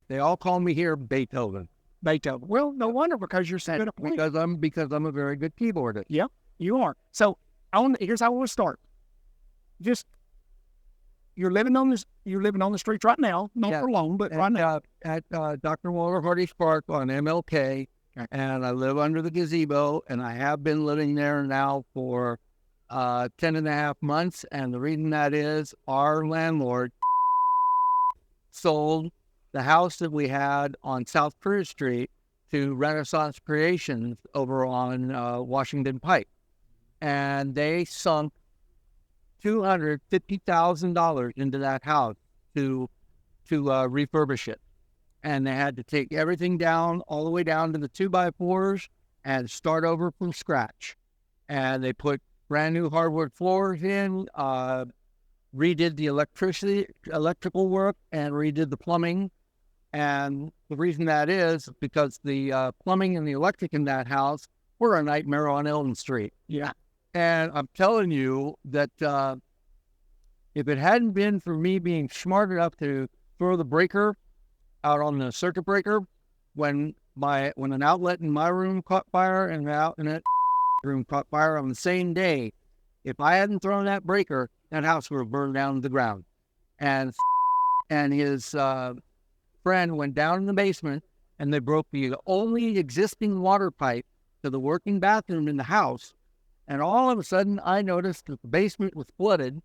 They all call me here Beethoven. Beethoven. Well, no wonder, because you're so good at playing. Because I'm a very good keyboardist. Yep, you are. So here's how we'll start. Just you're living on the streets right now, not for long, but right now at Dr. Walter Hardy's Park on MLK, and I live under the gazebo, and I have been living there now for 10 and a half months, and the reason that is our landlord sold the house that we had on South Curtis Street to Renaissance Creations over on Washington Pike, and they sunk $250,000 into that house to refurbish it, and they had to take everything down, all the way down to the 2x4s, and start over from scratch. And they put brand new hardwood floors in, redid the electrical work, and redid the plumbing. And the reason that is because the plumbing and the electric in that house were a nightmare on Elm Street. Yeah. And I'm telling you that if it hadn't been for me being smart enough to throw the breaker out on the circuit breaker when an outlet in my room caught fire and an outlet room caught fire on the same day, if I hadn't thrown that breaker, that house would have burned down to the ground. And his friend went down in the basement, and they broke the only existing water pipe to the working bathroom in the house. And all of a sudden, I noticed that the basement was flooded,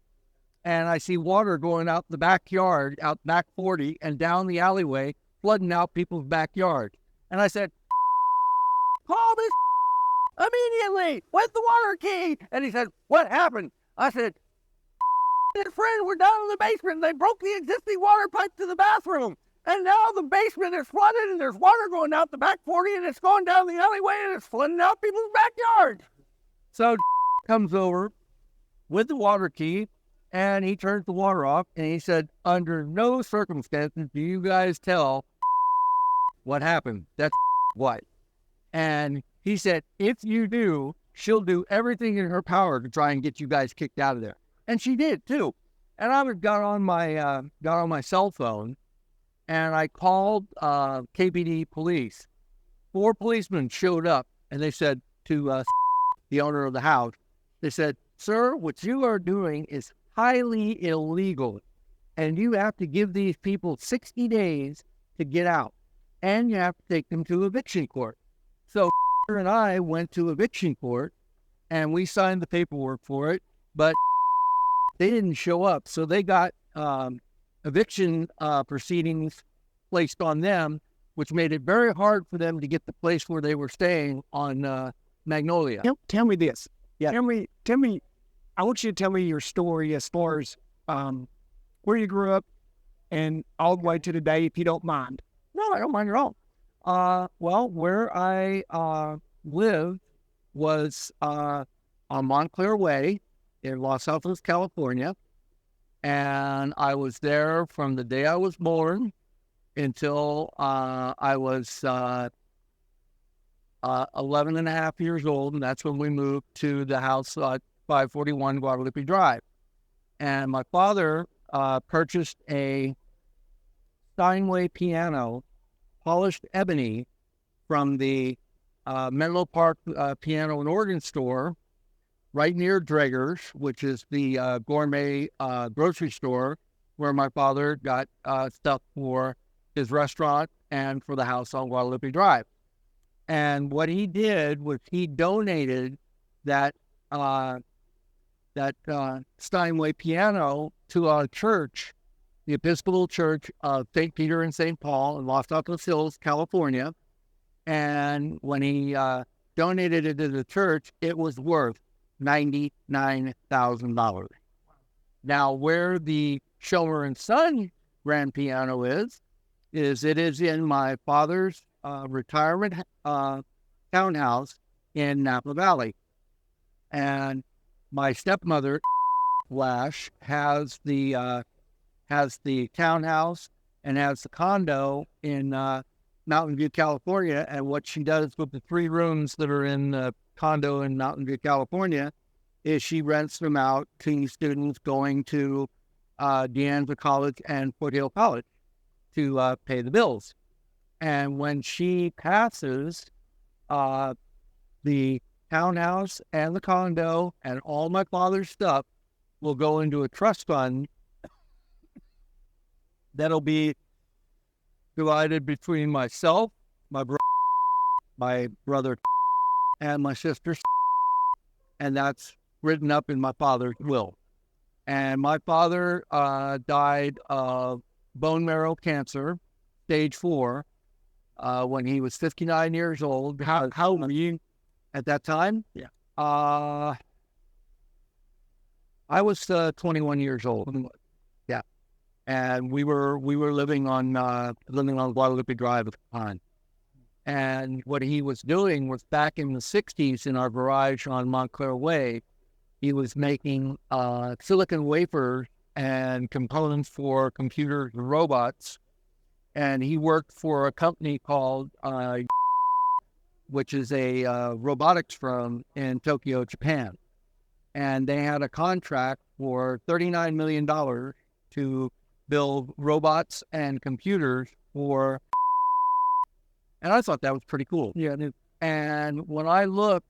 and I see water going out the backyard, out back 40, and down the alleyway, flooding out people's backyard. And I said, call this immediately with the water key. And he said, what happened? I said, his friend were down in the basement, and they broke the existing water pipe to the bathroom. And now the basement is flooded, and there's water going out the back 40, and it's going down the alleyway, and it's flooding out people's backyard. So comes over with the water key, and he turns the water off, and he said, under no circumstances do you guys tell what happened. That's what. And he said, if you do, she'll do everything in her power to try and get you guys kicked out of there. And she did, too. And I got on my cell phone, and I called KPD police. 4 policemen showed up, and they said to the owner of the house, they said, sir, what you are doing is highly illegal, and you have to give these people 60 days to get out, and you have to take them to eviction court. So and I went to eviction court, and we signed the paperwork for it, but they didn't show up, so they got eviction proceedings placed on them, which made it very hard for them to get the place where they were staying on Magnolia. Tell me this. Yeah. Tell me. I want you to tell me your story as far as where you grew up and all the way to today, if you don't mind. No, I don't mind at all. Well, where I lived was on Montclair Way in Los Altos, California. And I was there from the day I was born until I was 11 and a half years old. And that's when we moved to the house 541 Guadalupe Drive. And my father purchased a Steinway piano, polished ebony, from the Menlo Park piano and organ store right near Draeger's, which is the gourmet grocery store where my father got stuff for his restaurant and for the house on Guadalupe Drive. And what he did was he donated that Steinway piano to our church, the Episcopal Church of St. Peter and St. Paul in Los Altos Hills, California. And when he donated it to the church, it was worth $99,000. Now, where the Schomer and Son grand piano is it is in my father's retirement townhouse in Napa Valley. And my stepmother, Lash, has the townhouse and has the condo in Mountain View, California. And what she does with the 3 rooms that are in the condo in Mountain View, California, is she rents them out to students going to De Anza College and Foothill College. to pay the bills. And when she passes, the townhouse and the condo and all my father's stuff will go into a trust fund that'll be divided between myself, my brother, and my sister, and that's written up in my father's will. And my father died of bone marrow cancer, stage 4, when he was 59 years old. How old were you at that time? Yeah. I was 21 years old. Yeah, and we were living on Guadalupe Drive at the time. And what he was doing was, back in the 60s in our garage on Montclair Way, he was making silicon wafers and components for computers and robots. And he worked for a company called, which is a robotics firm in Tokyo, Japan. And they had a contract for $39 million to build robots and computers for. And I thought that was pretty cool. Yeah. And when I look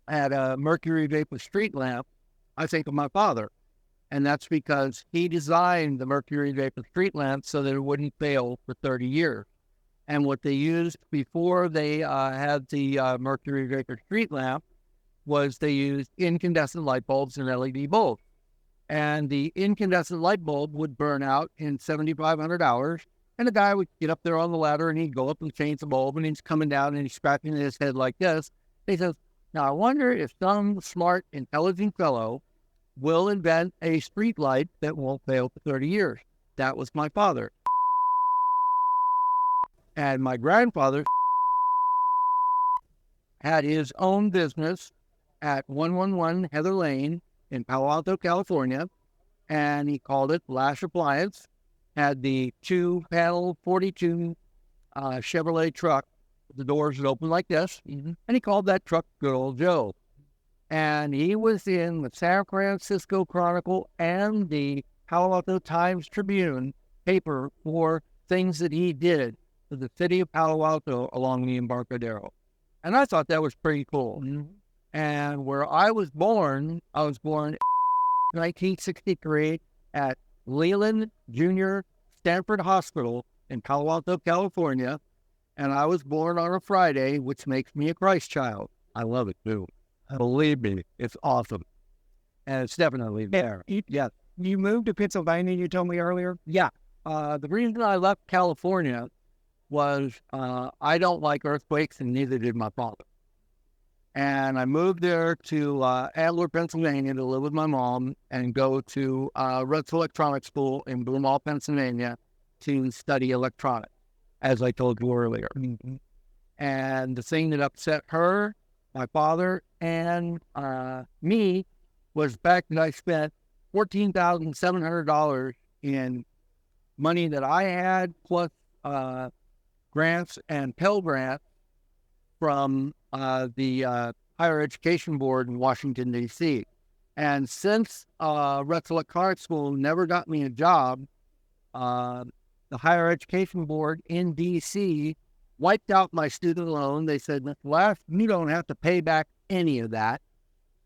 at a mercury vapor street lamp, I think of my father. And that's because he designed the mercury vapor street lamp so that it wouldn't fail for 30 years. And what they used before they had the mercury vapor street lamp was they used incandescent light bulbs and LED bulbs. And the incandescent light bulb would burn out in 7,500 hours. And the guy would get up there on the ladder and he'd go up and change the bulb, and he's coming down and he's scratching his head like this. He says, now I wonder if some smart, intelligent fellow will invent a street light that won't fail for 30 years. That was my father. And my grandfather had his own business at 111 Heather Lane in Palo Alto, California, and he called it Lash Appliance. Had the 2-panel 42 Chevrolet truck. The doors would open like this, and he called that truck Good Old Joe. And he was in the San Francisco Chronicle and the Palo Alto Times-Tribune paper for things that he did for the city of Palo Alto along the Embarcadero. And I thought that was pretty cool. Mm-hmm. And where I was born in 1963 at Leland Junior Stanford Hospital in Palo Alto, California. And I was born on a Friday, which makes me a Christ child. I love it too. Believe me, it's awesome. And it's definitely there. Yeah. You moved to Pennsylvania, you told me earlier? Yeah. The reason I left California was I don't like earthquakes, and neither did my father. And I moved there to Adler, Pennsylvania to live with my mom and go to Rhodes Electronics School in Broomall, Pennsylvania to study electronics, as I told you earlier. Mm-hmm. And the thing that upset her, my father, and me was the fact that I spent $14,700 in money that I had, plus grants and Pell Grants from the Higher Education Board in Washington, D.C. And since Rhodes Electronics School never got me a job, the Higher Education Board in D.C. wiped out my student loan. They said, Mr. Lash, you don't have to pay back any of that.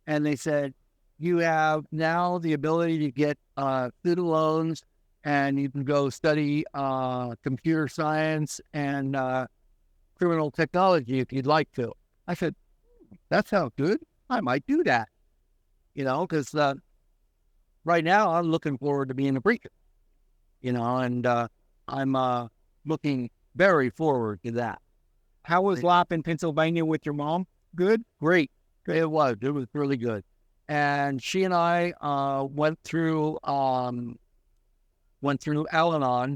And they said, you have now the ability to get student loans, and you can go study computer science and criminal technology if you'd like to. I said, that sounds good. I might do that. Because right now I'm looking forward to being a preacher, and I'm looking very forward to that. How was life in Pennsylvania with your mom? Good? Great. It was really good. And she and I went through Al-Anon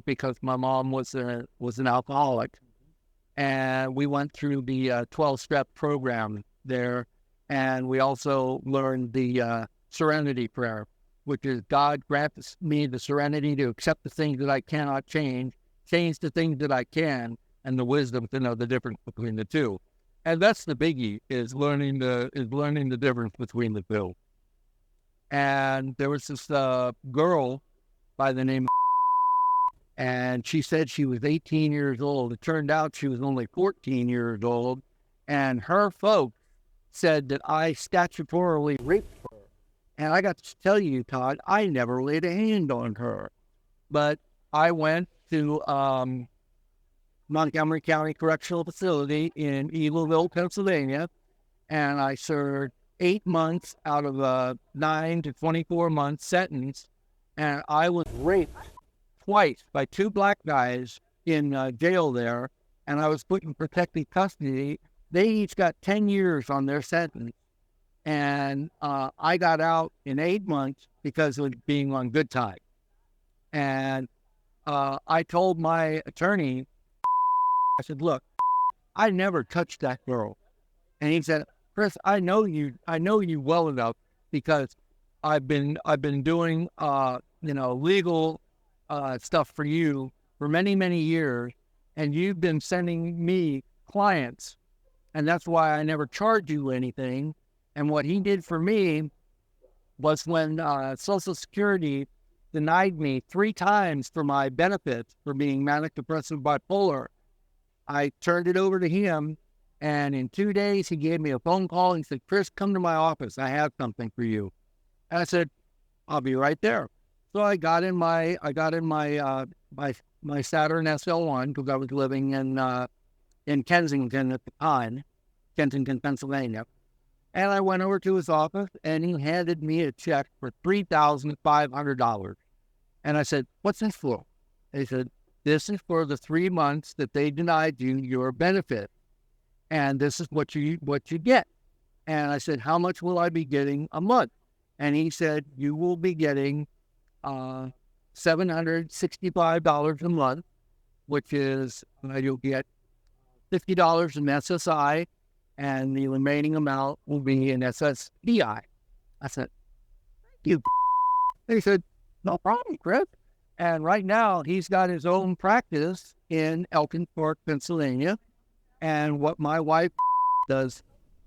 because my mom was an alcoholic. And we went through the 12-step program there. And we also learned the serenity prayer, which is, God grant me the serenity to accept the things that I cannot change the things that I can, and the wisdom to know the difference between the two. And that's the biggie, is learning the difference between the two. And there was this girl by the name of And she said she was 18 years old. It turned out she was only 14 years old. And her folks said that I statutorily raped her. And I got to tell you, Todd, I never laid a hand on her. But I went to Montgomery County Correctional Facility in Eagleville, Pennsylvania, and I served 8 months out of a 9 to 24 month sentence. And I was raped twice by two black guys in jail there, and I was put in protective custody. They each got 10 years on their sentence, and I got out in 8 months because of being on good time. And I told my attorney, I said, look, I never touched that girl. And he said, Chris, I know you well enough because I've been doing legal stuff for you for many, many years, and you've been sending me clients, and that's why I never charged you anything. And what he did for me was when Social Security denied me 3 times for my benefits for being manic depressive bipolar, I turned it over to him, and in 2 days he gave me a phone call and said, Chris, come to my office. I have something for you. And I said, I'll be right there. So I got in my Saturn SL1 because I was living in Kensington at the time, Kensington, Pennsylvania. And I went over to his office, and he handed me a check for $3,500. And I said, what's this for? And he said, this is for the 3 months that they denied you your benefit. And this is what you get. And I said, how much will I be getting a month? And he said, you will be getting $765 a month, which is you'll get $50 in SSI, and the remaining amount will be in SSDI. I said, you. He said, no problem, Chris. And right now, he's got his own practice in Elkin Park, Pennsylvania. And what my wife does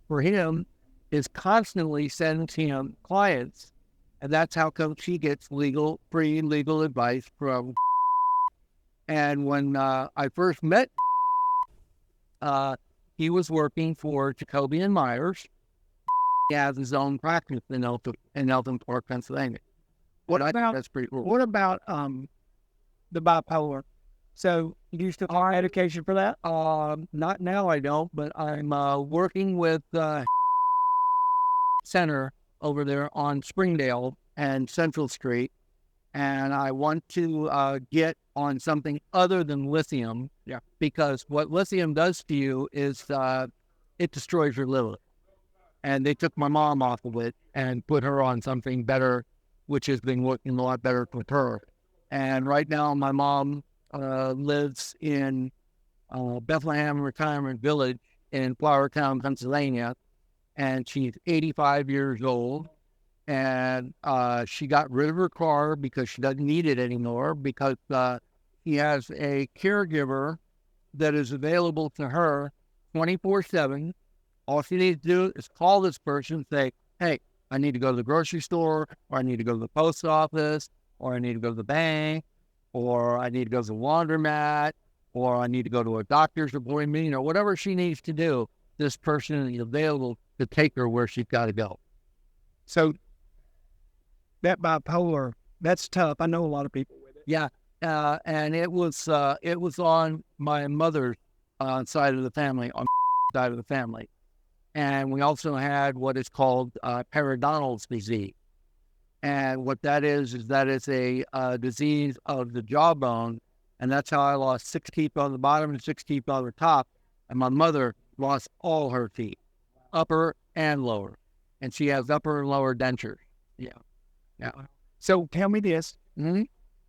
for him is constantly sends him clients. And that's how come she gets free legal advice from. And when I first met, he was working for Jacoby and Myers. He has his own practice in Elton Park, Pennsylvania. That's pretty cool. What about the bipolar? So you used to hire education for that? Not now, I don't, but I'm working with Center over there on Springdale and Central Street, and I want to get on something other than lithium. Yeah. Because what lithium does to you is it destroys your liver. And they took my mom off of it and put her on something better, which has been working a lot better with her. And right now, my mom lives in Bethlehem Retirement Village in Flowertown, Pennsylvania, and she's 85 years old. And she got rid of her car because she doesn't need it anymore because she has a caregiver that is available to her 24/7. All she needs to do is call this person and say, hey, I need to go to the grocery store, or I need to go to the post office, or I need to go to the bank, or I need to go to the laundromat, or I need to go to a doctor's appointment, or whatever she needs to do. This person is available to take her where she's got to go. So that bipolar, that's tough. I know a lot of people with it. Yeah, and it was on my mother's side of the family, on my side of the family. And we also had what is called periodontal disease. And what that is that it's a disease of the jawbone. And that's how I lost 6 teeth on the bottom and 6 teeth on the top. And my mother lost all her teeth, upper and lower. And she has upper and lower dentures. Yeah. Yeah. So tell me this. Mm-hmm.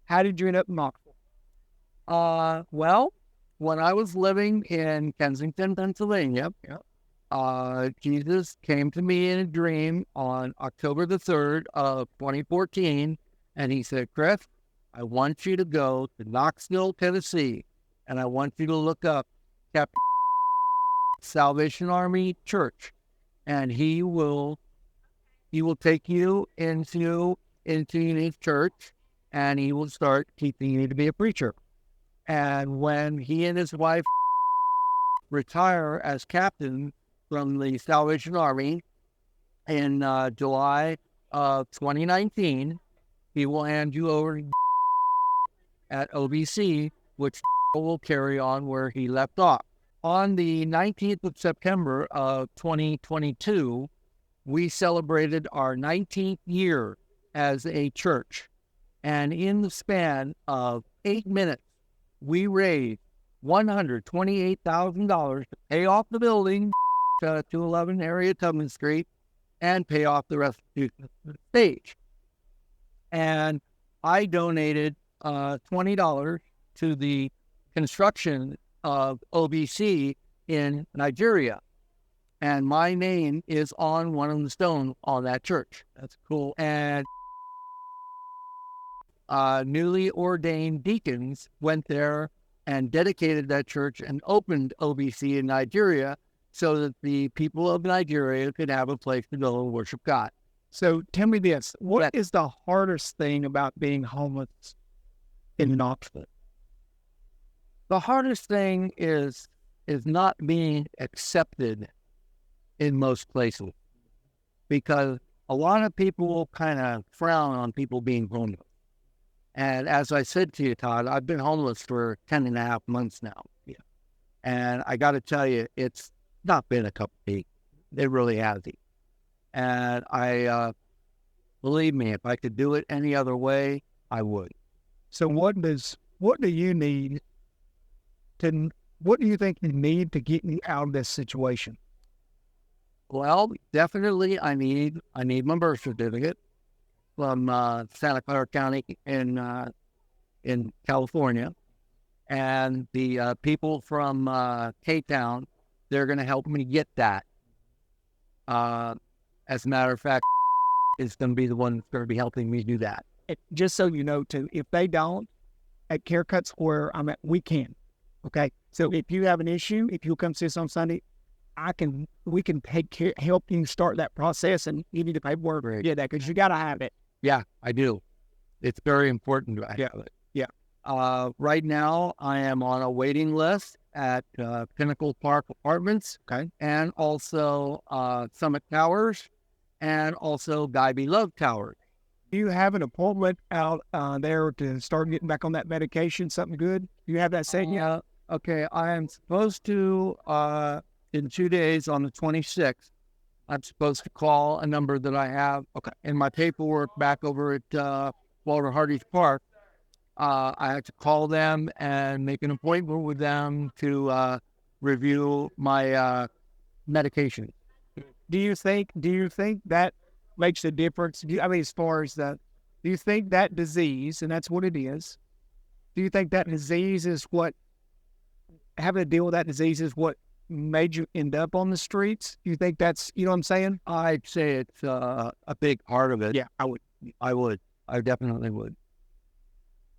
How did you end up in Knoxville? Well, when I was living in Kensington, Pennsylvania, Jesus came to me in a dream on October the 3rd of 2014, and he said, Chris, I want you to go to Knoxville, Tennessee, and I want you to look up Captain Salvation Army Church, and he will take you into his church, and he will start teaching you to be a preacher. And when he and his wife retire as captain from the Salvation Army in July of 2019, he will hand you over at OBC, which will carry on where he left off. On the 19th of September of 2022, we celebrated our 19th year as a church. And in the span of 8 minutes, we raised $128,000 to pay off the building, 211 area Tubman Street, and pay off the restitution of the stage. And I donated $20 to the construction of OBC in Nigeria. And my name is on one of the stones on that church. That's cool. And newly ordained deacons went there and dedicated that church and opened OBC in Nigeria so that the people of Nigeria could have a place to go and worship God. So tell me this, what is the hardest thing about being homeless in Knoxville? The hardest thing is not being accepted in most places, because a lot of people kind of frown on people being homeless. And as I said to you, Todd, I've been homeless for 10 and a half months now. Yeah. And I got to tell you, it's not been a cup of tea. It really hasn't. And believe me, if I could do it any other way, I would. So what do you think you need to get you out of this situation? Well, definitely I need my birth certificate from Santa Clara County in California. And the people from K-Town, they're going to help me get that. As a matter of fact, is going to be the one that's going to be helping me do that. Just so you know, too, if they don't, at CareCut where I'm at, we can. Okay? So if you have an issue, if you'll come see us on Sunday, we can help you start that process and give you the paperwork. Great. Yeah, because you got to have it. Yeah, I do. It's very important to have it. Yeah. Right now, I am on a waiting list at Pinnacle Park Apartments, Okay. and also Summit Towers, and also Guy B. Love Towers. Do you have an appointment out there to start getting back on that medication? Something good? Do you have that set yet? Okay, I am supposed to, in 2 days on the 26th, I'm supposed to call a number that I have in my paperwork back over at Walter Hardy's Park. I have to call them and make an appointment with them to review my medication. Do you think that makes a difference? As far as do you think that disease, and that's what it is, do you think that disease is what, having to deal with that disease is what made you end up on the streets? Do you think that's, you know what I'm saying? I'd say it's a big part of it. Yeah, I would. I definitely would.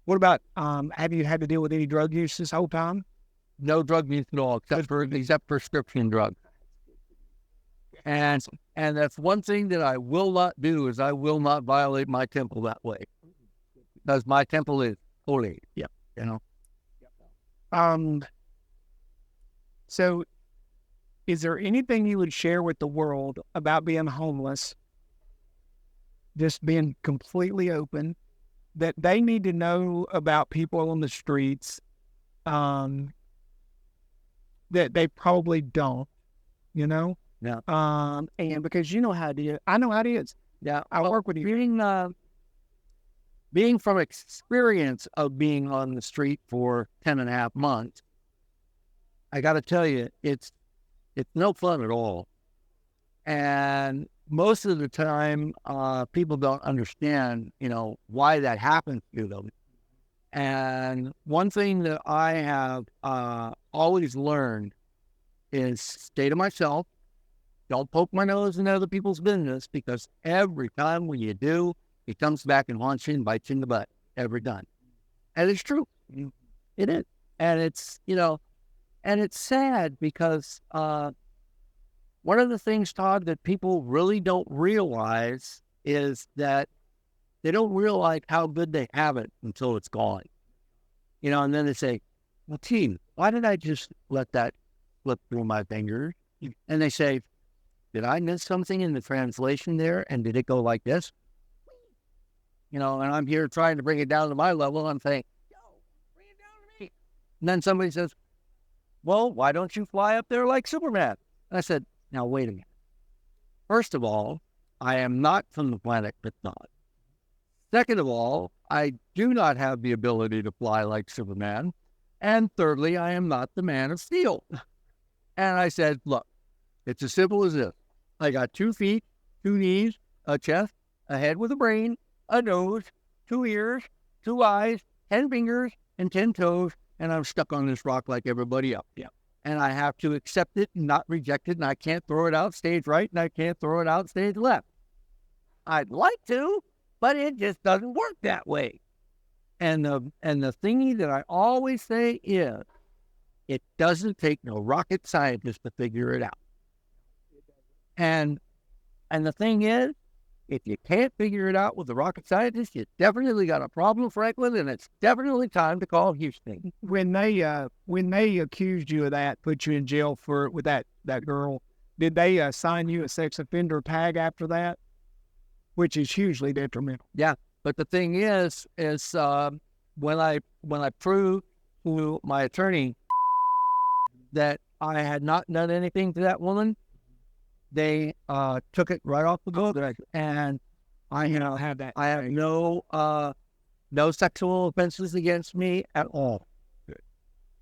What about, have you had to deal with any drug use this whole time? No drug use at all, except prescription drugs. And that's one thing that I will not do, is I will not violate my temple that way, because my temple is holy. Yeah. You know. So is there anything you would share with the world about being homeless, just being completely open, that they need to know about people on the streets, that they probably don't, you know? Yeah. And because you know how it is. I know how it is. Yeah. I work with you. Being from experience of being on the street for 10 and a half months, I got to tell you, it's no fun at all. And most of the time, people don't understand, why that happens to them. And one thing that I have always learned is stay to myself. Don't poke my nose in other people's business, because every time when you do, it comes back and haunts you and bites you in the butt every time. And it's true. It is. And it's, and it's sad because one of the things, Todd, that people really don't realize is that they don't realize how good they have it until it's gone. And then they say, well, team, why did I just let that slip through my fingers? And they say, did I miss something in the translation there? And did it go like this? And I'm here trying to bring it down to my level. I'm saying, yo, bring it down to me. And then somebody says, well, why don't you fly up there like Superman? And I said, now, wait a minute. First of all, I am not from the planet Krypton. Second of all, I do not have the ability to fly like Superman. And thirdly, I am not the Man of Steel. And I said, look, it's as simple as this. I got 2 feet, 2 knees, a chest, a head with a brain, a nose, 2 ears, 2 eyes, 10 fingers, and 10 toes, and I'm stuck on this rock like everybody else. Yeah. And I have to accept it and not reject it, and I can't throw it out stage right, and I can't throw it out stage left. I'd like to, but it just doesn't work that way. And the thingy that I always say is, it doesn't take no rocket scientist to figure it out. And the thing is, if you can't figure it out with the rocket scientist, you definitely got a problem, Franklin, and it's definitely time to call Houston. When they accused you of that, put you in jail with that girl, did they assign you a sex offender tag after that? Which is hugely detrimental. Yeah, but the thing is when I proved to my attorney that I had not done anything to that woman, they took it right off the book, and I have that. I have no sexual offenses against me at all. Good.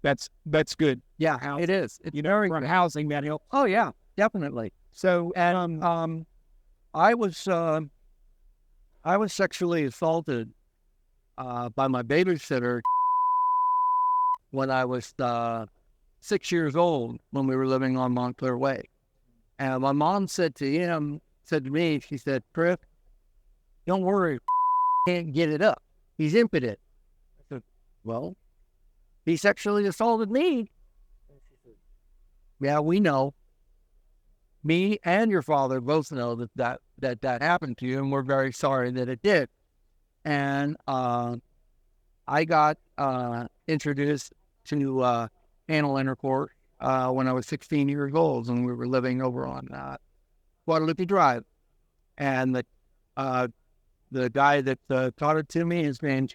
That's good. Yeah, it is. It's very for good. housing that helps. Oh yeah, definitely. So and I was sexually assaulted by my babysitter when I was 6 years old when we were living on Montclair Way. And my mom said to me, she said, Chris, don't worry, can't get it up. He's impotent. I said, well, he sexually assaulted me. Yeah, we know. Me and your father both know that happened to you, and we're very sorry that it did. And I got introduced to anal intercourse when I was 16 years old, and we were living over on Guadalupe Drive. And the guy that taught it to me, his name's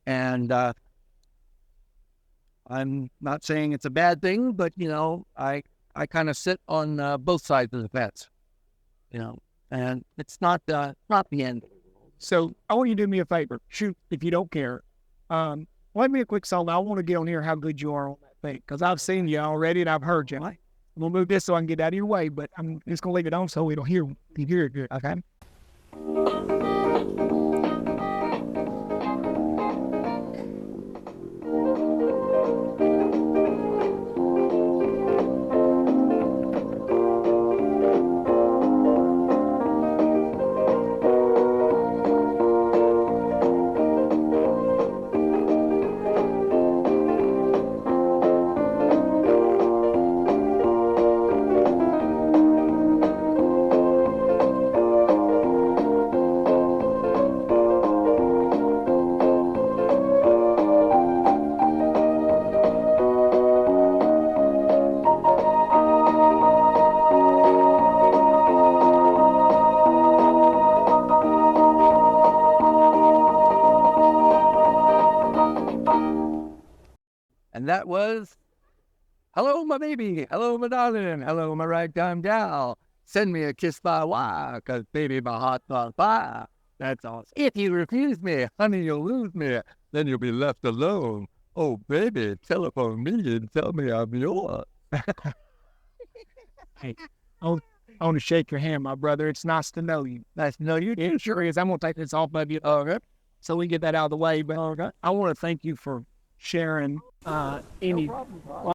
and I'm not saying it's a bad thing, but I kind of sit on both sides of the fence, and it's not the end. So I want you to do me a favor. Shoot, if you don't care. Play me a quick song. I want to get on here how good you are on that thing, because I've seen you already and I've heard you. I'm going to move this so I can get out of your way, but I'm just going to leave it on so it'll hear it good, okay? And that was, hello, my baby. Hello, my darling. Hello, my ragtime gal. Send me a kiss by wire, 'cause baby, my heart's on fire. That's awesome. If you refuse me, honey, you'll lose me. Then you'll be left alone. Oh, baby, telephone me and tell me I'm yours. Hey, I want to shake your hand, my brother. It's nice to know you. Nice to know you. It sure is. I'm going to take this off of you. Okay. So we get that out of the way. But Okay. I want to thank you for sharing any